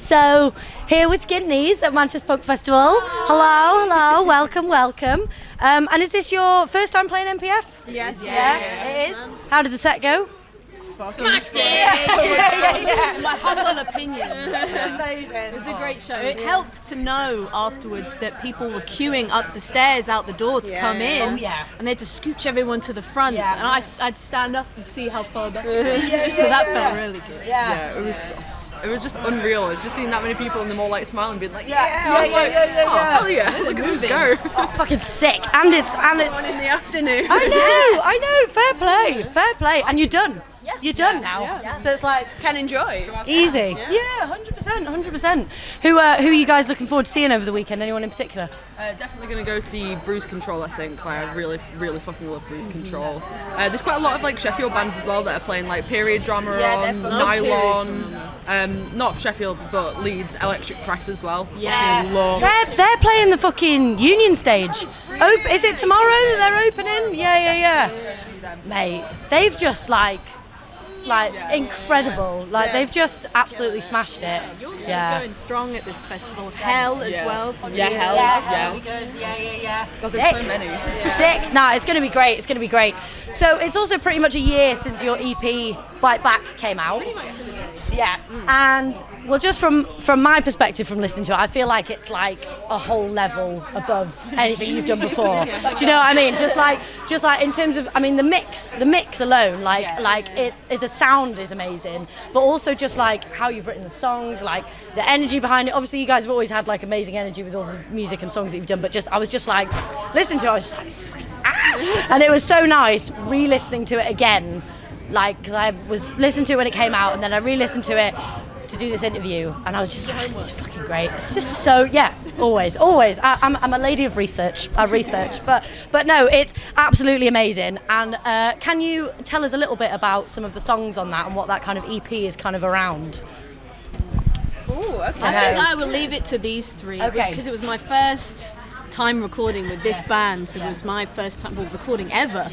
So, here with SKINT KNEES at Manchester Punk Festival. Hello, welcome. And is this your first time playing MPF? Yes. Yeah, it is. How did the set go? Smashed it! In my humble opinion. Amazing. It was a great show. It helped to know afterwards that people were queuing up the stairs out the door to come in. Oh, yeah. And they had to scooch everyone to the front. Yeah. And I'd stand up and see how far back. So that felt really good. Yeah, it was just unreal. I was just seeing that many people and them all like smiling, being like, yeah. Hell yeah, look at us go. Oh, fucking sick. And it's One in the afternoon. I know. Fair play. And you're done. You're done now. Yeah. So it's like Can enjoy. easy. Yeah, 100%. Who are you guys looking forward to seeing over the weekend? Anyone in particular? Definitely gonna go see Bruise Control. I think I really fucking love Bruise Control. There's quite a lot of like Sheffield bands as well that are playing like Period Drama on Nylon. Not Sheffield, but Leeds Electric Press as well. Yeah. Fucking love. They're playing the fucking Union stage. Is it tomorrow that they're opening? Yeah. Mate, they've just like incredible. They've just absolutely smashed it. Yorkshire's going strong at this festival. Hell as well. From Yeah, you. Hell. Yeah. Good. Yeah. God, there's so many. Sick. Nah, it's going to be great. So it's also pretty much a year since your EP Bite Back came out. Yeah. And well, just from my perspective from listening to it, I feel like it's like a whole level above anything you've done before. Do you know what I mean? Just like in terms of, I mean, the mix alone, it's the sound is amazing, but also just like how you've written the songs, like the energy behind it. Obviously, you guys have always had like amazing energy with all the music and songs that you've done, but I was just like, listening to it, I was just like, this is fucking and it was so nice re-listening to it again, like, because I was listening to it when it came out, and then I re-listened to it to do this interview, and I was just like, this is fucking great. It's just so, always. I'm a lady of research. I research, but no, it's absolutely amazing. And can you tell us a little bit about some of the songs on that and what that kind of EP is kind of around? Ooh, okay. I think I will leave it to these three. Okay. Because it was my first time recording with this band, so it was my first time recording ever.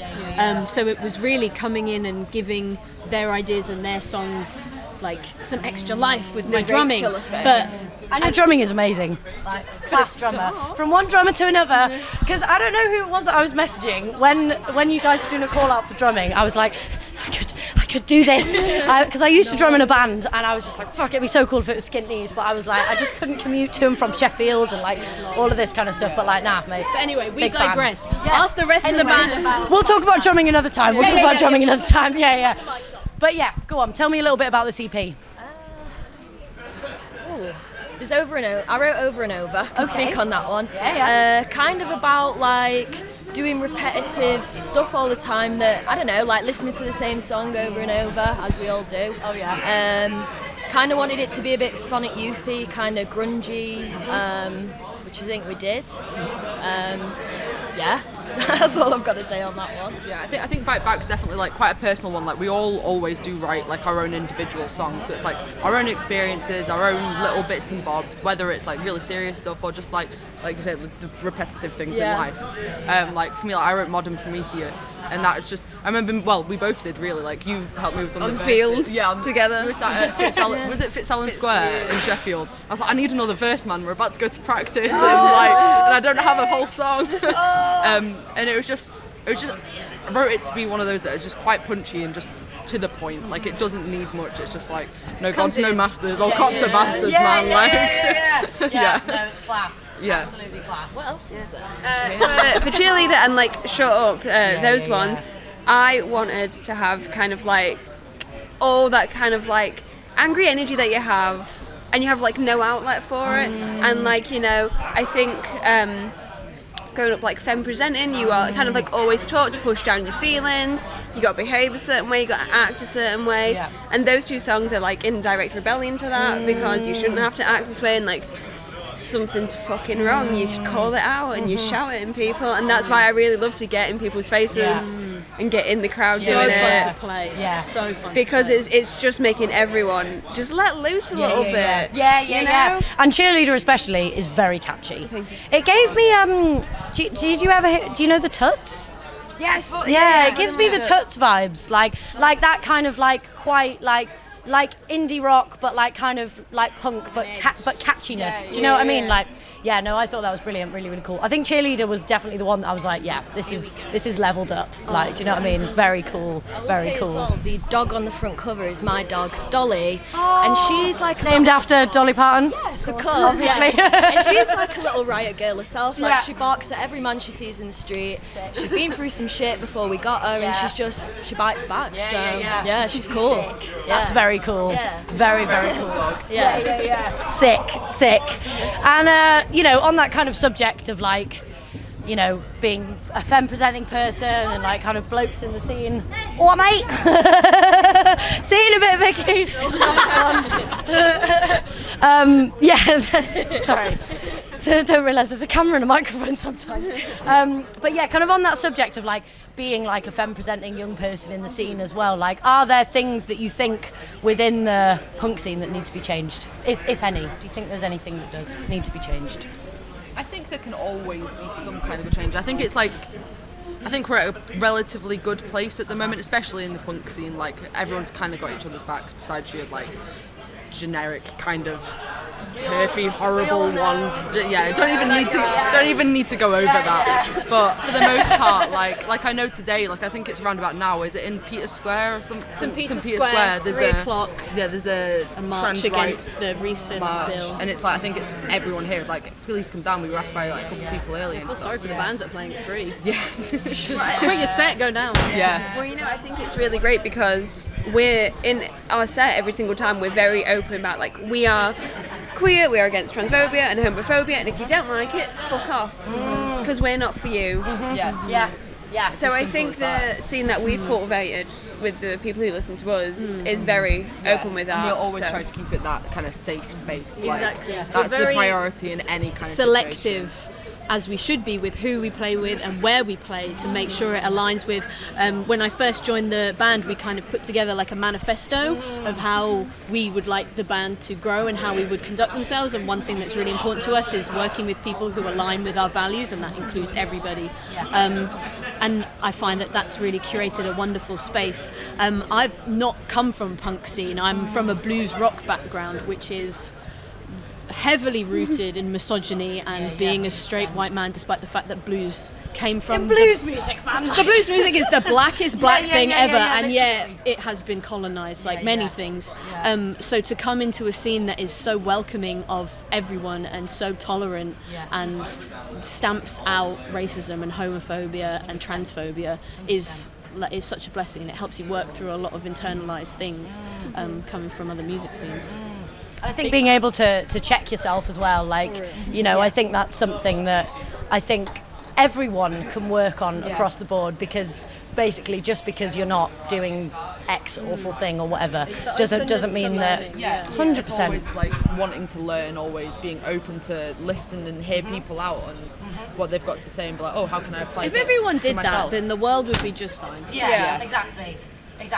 So it was really coming in and giving their ideas and their songs like some extra life with my drumming. And your drumming is amazing. Like, class drummer. From one drummer to another. Because I don't know who it was that I was messaging when you guys were doing a call out for drumming. I was like, I could do this. Because I used to drum in a band, and I was just like, fuck, it'd be so cool if it was SKINT KNEES. But I was like, I just couldn't commute to and from Sheffield and like all of this kind of stuff. But like, nah, mate. But anyway, we Big fan. digress. Ask the rest of the band about. We'll talk about drumming another time. Yeah. But yeah, go on. Tell me a little bit about this EP. There's Over and Over. I wrote Over and Over. Can speak on that one. Yeah. Kind of about like doing repetitive stuff all the time. That I don't know, like listening to the same song over and over, as we all do. Oh yeah. Kind of wanted it to be a bit Sonic Youthy, kind of grungy, which I think we did. Yeah. That's all I've got to say on that one. Yeah, I think Bite Back's definitely like quite a personal one. Like we all always do write like our own individual songs, so it's like our own experiences, our own little bits and bobs, whether it's like really serious stuff or just like you said, the repetitive things in life. Like for me, like, I wrote Modern Prometheus, and that was just, I remember, well, we both did really, like you helped me with on the field together. We were sat at Fitzallen Square in Sheffield. I was like, I need another verse, man, we're about to go to practice, and I don't have a whole song. And it was just I wrote it to be one of those that are just quite punchy and just to the point. Like it doesn't need much. It's just like no gods, no masters, all cops are bastards, man. Yeah. No, it's class. Yeah. Absolutely class. What else is there? For Cheerleader and like Shut Up, those ones, I wanted to have kind of like all that kind of like angry energy that you have, and you have like no outlet for it, and like, you know, I think growing up like femme presenting, you are kind of like always taught to push down your feelings, you got to behave a certain way, you got to act a certain way, and those two songs are like in direct rebellion to that, because you shouldn't have to act this way, and like something's fucking wrong, you should call it out and you shout it in people, and that's why I really love to get in people's faces and get in the crowd doing it. So fun to play. So fun. Because it's just making everyone just let loose a little bit. Yeah. And Cheerleader especially is very catchy. It gave me do you know the Tuts? Yes. Yeah, it gives me the Tuts vibes, like that kind of like quite like like indie rock, but like kind of like punk, but catchiness. Do you know what I mean? Like, yeah, no, I thought that was brilliant, really, really cool. I think Cheerleader was definitely the one that I was like, yeah, this is leveled up. Like, do you know what I mean? Very cool, very cool. As well, the dog on the front cover is my dog, Dolly, and she's like named after Dolly Parton. Yes, of course, obviously. Yeah. And she's like a little riot girl herself. Like she barks at every man she sees in the street. She's been through some shit before we got her, and she bites back. Yeah, she's cool. Sick. That's very cool. Yeah. Very, very cool. Yeah. Sick. And you know, on that kind of subject of like, you know, being a femme presenting person and like kind of blokes in the scene. Oh, mate. See you in a bit, Vicky. Sorry. So I don't realise there's a camera and a microphone sometimes. But yeah, kind of on that subject of like being like a femme presenting young person in the scene as well. Like, are there things that you think within the punk scene that need to be changed, if any? Do you think there's anything that does need to be changed? I think there can always be some kind of a change. I think we're at a relatively good place at the moment, especially in the punk scene. Like, everyone's kind of got each other's backs, besides your like generic kind of turfy, horrible ones. Yeah, don't even need to go over that. But for the most part, like I know today, like I think it's around about now. Is it in Peter Square or something? St. Peter Square. There's 3 o'clock. Yeah, there's a march against the recent march, bill. and it's like I think it's everyone here is like, please come down. We were asked by like a couple of people earlier. And Sorry for the bands that are playing at 3. Yeah. Just quit your set, go down. Yeah. Well, you know, I think it's really great because we're in our set every single time. We're very open about like we are queer, we are against transphobia and homophobia, and if you don't like it, fuck off, because we're not for you. Yeah. So I think the scene that we've cultivated with the people who listen to us is very open with that. And we'll always try to keep it that kind of safe space. Like, Exactly. that's the priority in any kind of selective. situation. As we should be with who we play with and where we play, to make sure it aligns with when I first joined the band, we kind of put together like a manifesto of how we would like the band to grow and how we would conduct themselves, and one thing that's really important to us is working with people who align with our values, and that includes everybody. And I find that that's really curated a wonderful space. I've not come from punk scene. I'm from a blues rock background, which is heavily rooted in misogyny and being a straight white man, despite the fact that blues came from blues music, man. The blues music is the blackest black thing ever, and yet literally. it has been colonized like many things. So to come into a scene that is so welcoming of everyone and so tolerant and stamps out racism and homophobia and transphobia is such a blessing, and it helps you work through a lot of internalized things coming from other music scenes. I think being able to check yourself as well, like, you know, I think that's something that I think everyone can work on across the board, because basically just because you're not doing X awful thing or whatever doesn't mean that 100%. It's always like wanting to learn, always being open to listen and hear people out and what they've got to say, and be like, oh, how can I apply If that everyone to did myself? that, then the world would be just fine. Exactly.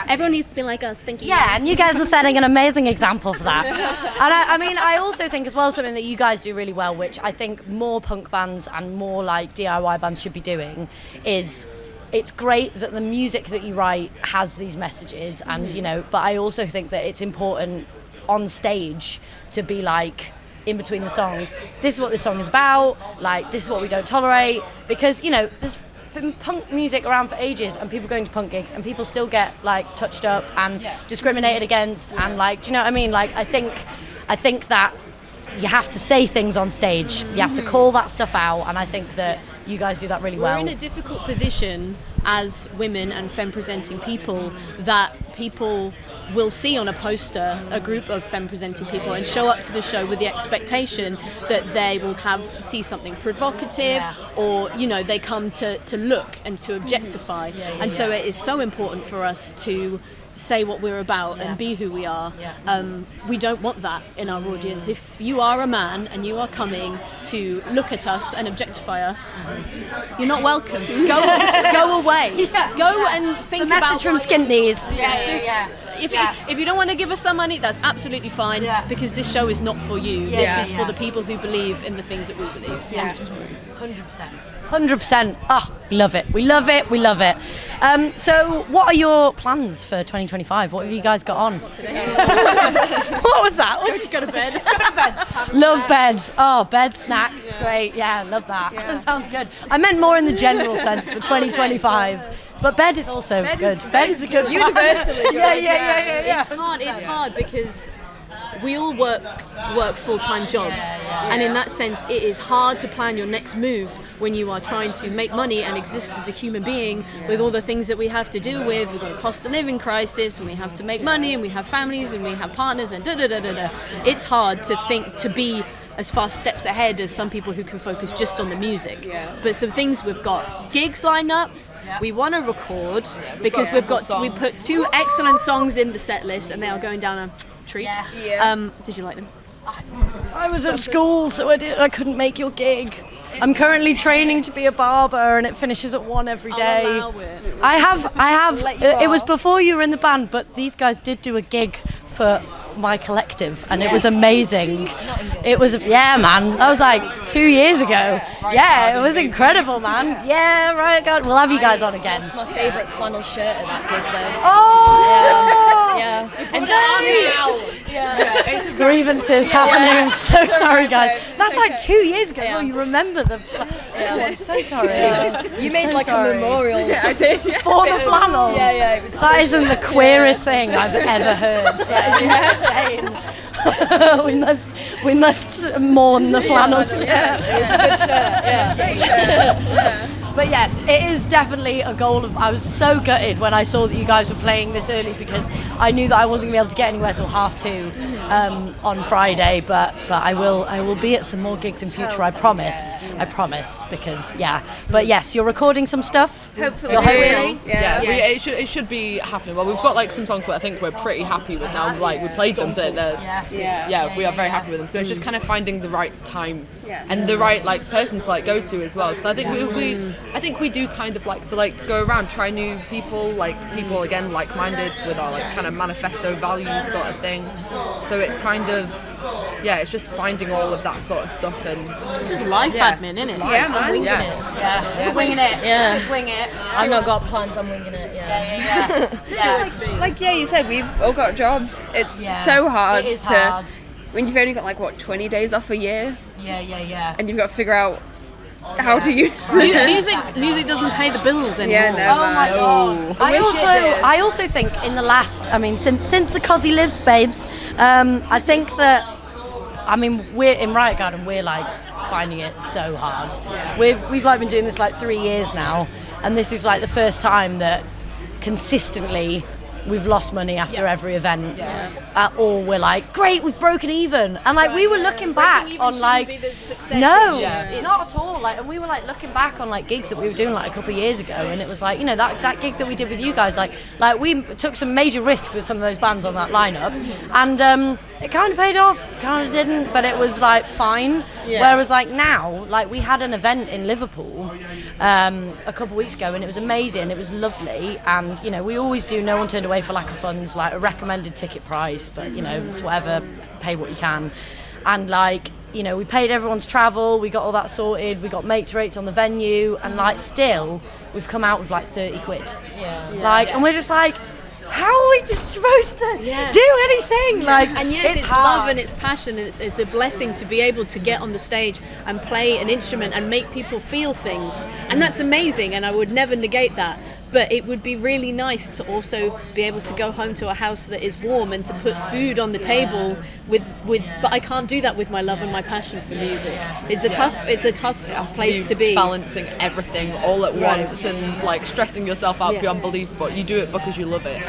Everyone needs to be like us. Thank you. Yeah, and you guys are setting an amazing example for that. And I mean, I also think as well something that you guys do really well, which I think more punk bands and more like DIY bands should be doing, is it's great that the music that you write has these messages, and you know, but I also think that it's important on stage to be like, in between the songs, this is what this song is about, like this is what we don't tolerate, because you know, there's been punk music around for ages, and people going to punk gigs and people still get like touched up and discriminated against, and like, do you know what I mean? Like I think that you have to say things on stage, you have to call that stuff out, and I think that you guys do that really well. We're in a difficult position as women and femme presenting people, that people will see on a poster a group of femme presenting people and show up to the show with the expectation that they will see something provocative, or you know, they come to look and to objectify, and so it is so important for us to say what we're about and be who we are. We don't want that in our audience. If you are a man and you are coming to look at us and objectify us, you're not welcome. Go away. Go and think It's a message about from SKINT KNEES. if you don't want to give us some money, that's absolutely fine. Yeah. Because this show is not for you. Yeah. This is for the people who believe in the things that we believe. Yeah. End of story. 100%. Oh, we love it. We love it. We love it. So, what are your plans for 2025? What have you guys got on? What was that? Go to bed. Love bed. Oh, bed snack. Yeah. Great. Yeah, love that. Yeah. Sounds good. I meant more in the general sense for 2025 But bed is also good. Bed is a good universally good. Yeah. It's hard because we all work full-time jobs, and in that sense it is hard to plan your next move when you are trying to make money and exist as a human being with all the things that we have to deal with. We've got a cost of living crisis, and we have to make money, and we have families, and we have partners, and da-da-da-da-da. It's hard to be as fast steps ahead as some people who can focus just on the music. But some things, we've got gigs lined up. We want to record because we put 2 excellent songs in the set list, and they are going down a treat. Did you like them? I was at school, so I couldn't make your gig. I'm currently training to be a barber, and it finishes at 1 every day. I'll allow it. I have. It was before you were in the band, but these guys did do a gig for my collective, and it was amazing. It was, man. That was like 2 years ago. Yeah, it was incredible, man. Yeah, right. God, we'll have you guys on again. That's my favourite flannel shirt at that gig, though. Oh, Yeah. And grievances happening. I'm so sorry, guys. That's like 2 years ago. Yeah. Oh, you remember the? I'm so sorry. You made like a memorial. I did. For the flannel. Yeah, it was. That isn't the queerest thing I've ever heard. That is insane. we must mourn the flannel shirt. It's a good shirt. Yeah. But yes, it is definitely a goal of. I was so gutted when I saw that you guys were playing this early, because I knew that I wasn't going to be able to get anywhere till 2:30 on Friday. But I will be at some more gigs in future. I promise. Because But yes, you're recording some stuff. Hopefully. It should be happening. Well, we've got like some songs that I think we're pretty happy with now. Like we played them. We are very happy with them. So it's just kind of finding the right time and the right like person to like go to as well. Because I think we do kind of like to like go around, try new people, like people again like-minded with our like kind of manifesto values sort of thing. So it's kind of it's just finding all of that sort of stuff, and It's just life admin, isn't it? Yeah, man. Just winging it. Yeah. Just wing it. I've not got plans. I'm winging it. Like you said, we've all got jobs. It's so hard It is hard. when you've only got like 20 days off a year, Yeah. and you've got to figure out how to use them. Music doesn't pay the bills anymore. Yeah, no. Oh my god! I also think in the last, since the Cosy Lives, babes, I think that, we're in Riot Garden. We're like finding it so hard. We've like been doing this like 3 years now, and this is like the first time that consistently we've lost money after every event. Or we're like, great, we've broken even, and like we were looking back on like not at all. Like, and we were like looking back on like gigs that we were doing like a couple of years ago, and it was like, that gig that we did with you guys, like we took some major risk with some of those bands on that lineup, and it kind of paid off, kind of didn't, but it was like fine. Whereas like now, like we had an event in Liverpool a couple of weeks ago, and it was amazing, it was lovely, and we always do No One Turned Away for lack of funds, like a recommended ticket price, but it's whatever, pay what you can. And like we paid everyone's travel, we got all that sorted, we got mates rates on the venue, and like still we've come out with like 30 quid. And we're just like, how are we just supposed to do anything? Like, and yes, it's hard. love and it's passion, and it's a blessing to be able to get on the stage and play an instrument and make people feel things, and that's amazing, and I would never negate that. But it would be really nice to also be able to go home to a house that is warm and to put food on the table but I can't do that with my love and my passion for music. It's a tough place to be. Balancing everything all at once and like stressing yourself out beyond belief, but you do it because you love it.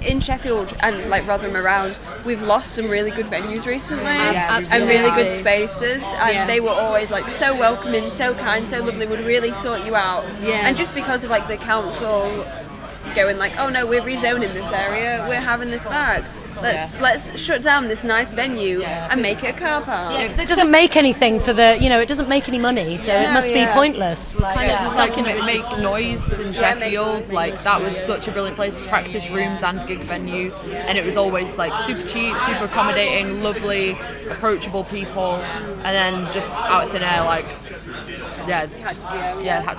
In Sheffield and like Rotherham around, we've lost some really good venues recently, and absolutely. really good spaces, and they were always like so welcoming, so kind, so lovely, would really sort you out. And just because of like the council going like, oh no, we're rezoning this area, we're having this back, Let's shut down this nice venue and make it a car park. Yeah, 'cause it doesn't make anything for the, it doesn't make any money, so it must be pointless. Just like make noise in Sheffield, like that was such a brilliant place, practice rooms and gig venue, and it was always like super cheap, super accommodating, lovely, approachable people, and then just out of thin air, like had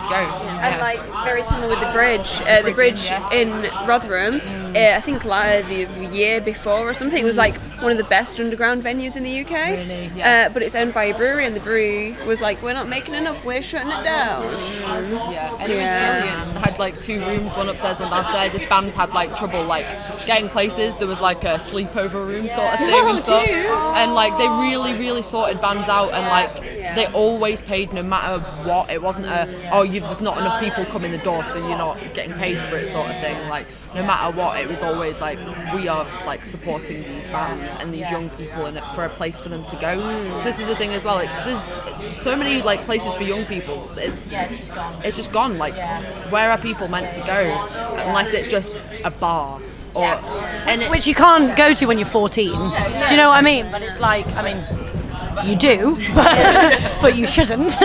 to go. And like very similar with the bridge. The bridge in Rotherham, I think the year before or something, it was like one of the best underground venues in the UK. Really? But it's owned by a brewery, and the brewery was like, we're not making enough, we're shutting it down. And it was brilliant. Had like 2 rooms, one upstairs, one downstairs. If bands had like trouble like getting places, there was like a sleepover room sort of thing and stuff. And like they really sorted bands out, and like they always paid no matter what. It wasn't there's not enough people come in the door, so you're not getting paid for it sort of thing. Like no matter what, it was always like, we are like supporting these bands and these young people, and for a place for them to go. This is the thing as well, like there's so many like places for young people. It's just gone. Like where are people meant to go unless it's just a bar? Which you can't go to when you're 14. Do you know what I mean? But it's like, you do, but you shouldn't.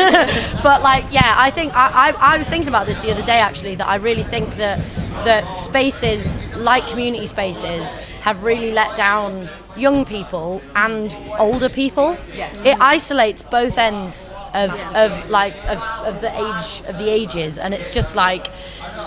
But like, I think I was thinking about this the other day actually, that I really think that spaces like community spaces have really let down young people and older people. It isolates both ends of the ages, and it's just like,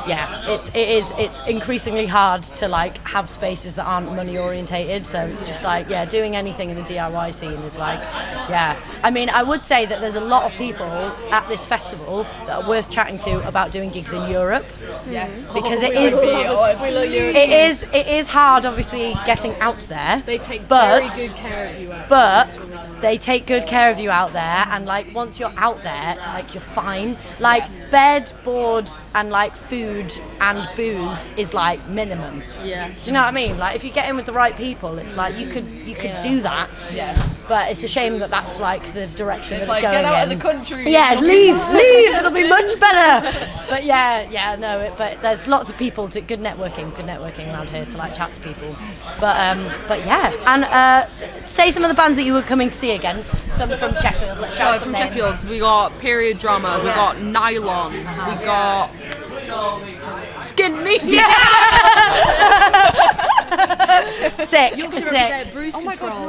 it's increasingly hard to like have spaces that aren't money orientated. So it's just like, doing anything in the DIY scene is like, I would say that there's a lot of people at this festival that are worth chatting to about doing gigs in Europe. Because it is hard, obviously, getting out there. They take very good care of you out there. They take good care of you out there, and like once you're out there, like you're fine. Like bed, board, and like food and booze is like minimum. Do you know what I mean? Like if you get in with the right people, it's like you could do that. But it's a shame that that's like the direction that it's going in. Get out of the country. Leave. It'll be much better. But but there's lots of people good networking around here to like chat to people. And say some of the bands that you were coming to see again. Some from Sheffield. Let's shout some names. Sheffield, we got Period Drama, we got Nylon, we got SKINT KNEES. Sick. Bruise Control.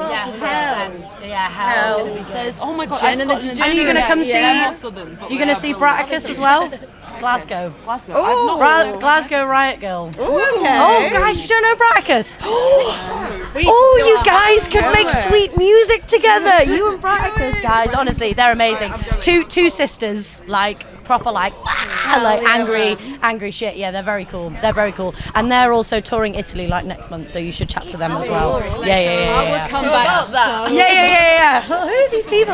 Hell. There's oh my god, Jen and the are you going to come see? You're going to see Braticus as well? Glasgow. Glasgow Riot Girl. Oh, guys, you don't know Braticus? You guys could make sweet music together. You and Braticus, guys. Honestly, they're amazing. Two sisters, like proper like angry shit. Yeah, they're very cool. And they're also touring Italy like next month, so you should chat to them as well. I would come back. Who are these people?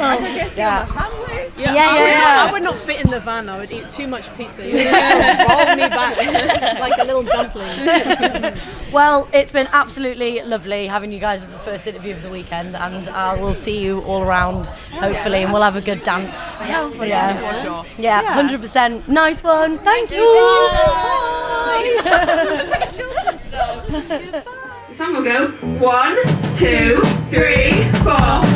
I would not fit in the van. I would eat too much pizza. You would have to roll me back like a little dumpling. Well, it's been absolutely lovely having you guys as the first interview of the weekend, and we'll see you all around, hopefully, and we'll have a good dance. For sure. 100%. Nice one. Thank you. The song will go 1, 2, 3, 4.